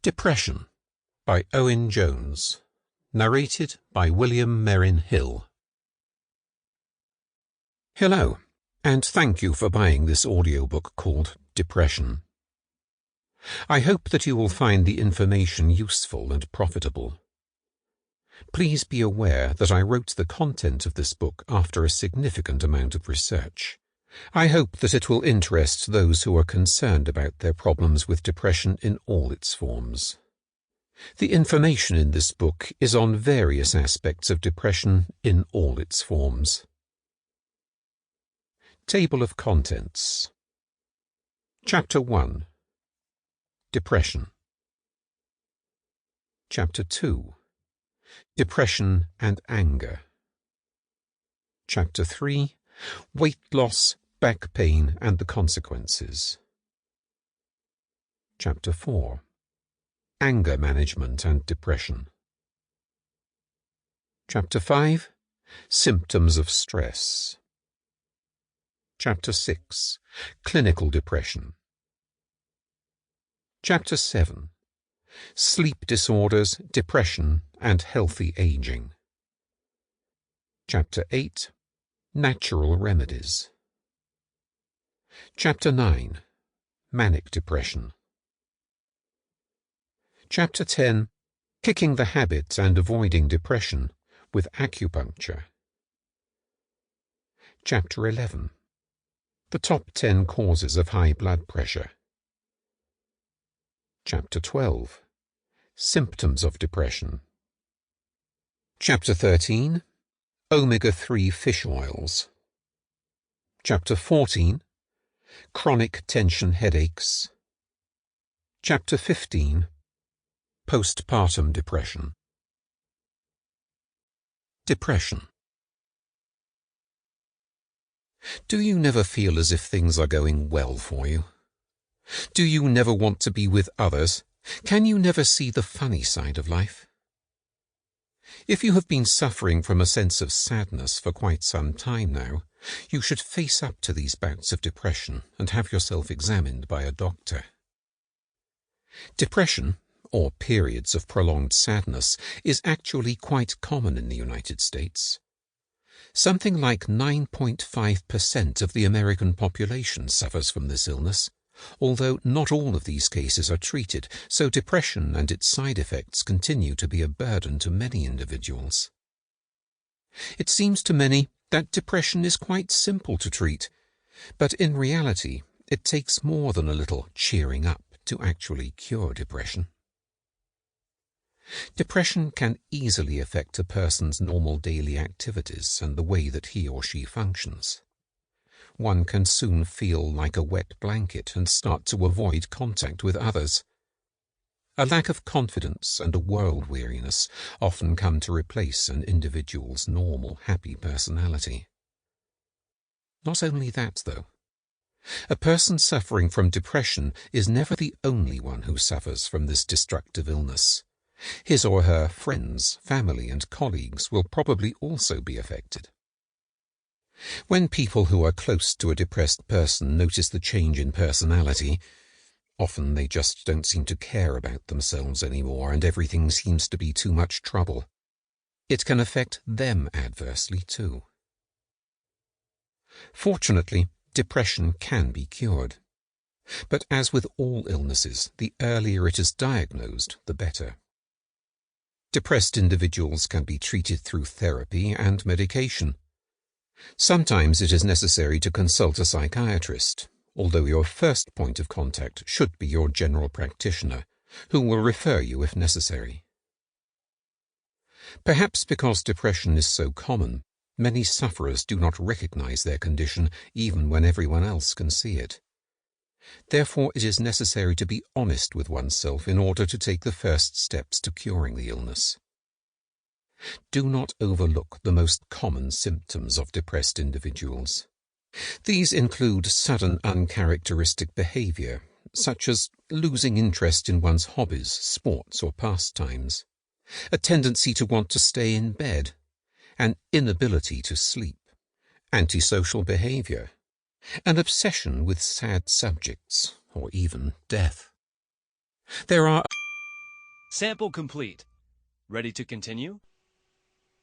Depression by Owen Jones. Narrated by William Merrin Hill. Hello, and thank you for buying this audiobook called Depression. I hope that you will find the information useful and profitable. Please be aware that I wrote the content of this book after a significant amount of research. I hope that it will interest those who are concerned about their problems with depression in all its forms. The information in this book is on various aspects of depression in all its forms. Table of Contents. Chapter 1. Depression. Chapter 2. Depression and Anger. Chapter 3. Weight loss, back pain and the consequences. Chapter 4. Anger management and depression. Chapter 5. Symptoms of stress. Chapter 6. Clinical depression. Chapter 7. Sleep disorders, depression and healthy aging. Chapter 8. Natural remedies. Chapter 9. Manic depression. Chapter 10. Kicking the habit and avoiding depression with acupuncture. Chapter 11. The top 10 causes of high blood pressure. Chapter 12. Symptoms of depression. Chapter 13. Omega-3 fish oils. Chapter 14. Chronic tension headaches. Chapter 15. Postpartum depression. Depression. Do you never feel as if things are going well for you? Do you never want to be with others? Can you never see the funny side of life? If you have been suffering from a sense of sadness for quite some time now, you should face up to these bouts of depression and have yourself examined by a doctor. Depression, or periods of prolonged sadness, is actually quite common in the United States. Something like 9.5% of the American population suffers from this illness, although not all of these cases are treated, so depression and its side effects continue to be a burden to many individuals. It seems to many that depression is quite simple to treat, but in reality it takes more than a little cheering up to actually cure depression. Depression can easily affect a person's normal daily activities and the way that he or she functions. One can soon feel like a wet blanket and start to avoid contact with others. A lack of confidence and a world weariness often come to replace an individual's normal, happy personality. Not only that, though. A person suffering from depression is never the only one who suffers from this destructive illness. His or her friends, family, and colleagues will probably also be affected. When people who are close to a depressed person notice the change in personality, often they just don't seem to care about themselves anymore and everything seems to be too much trouble. It can affect them adversely too. Fortunately, depression can be cured. But as with all illnesses, the earlier it is diagnosed, the better. Depressed individuals can be treated through therapy and medication. Sometimes it is necessary to consult a psychiatrist, although your first point of contact should be your general practitioner, who will refer you if necessary. Perhaps because depression is so common, many sufferers do not recognize their condition even when everyone else can see it. Therefore, it is necessary to be honest with oneself in order to take the first steps to curing the illness. Do not overlook the most common symptoms of depressed individuals. These include sudden uncharacteristic behavior, such as losing interest in one's hobbies, sports, or pastimes, a tendency to want to stay in bed, an inability to sleep, antisocial behavior, an obsession with sad subjects, or even death. There are Sample complete. Ready to continue?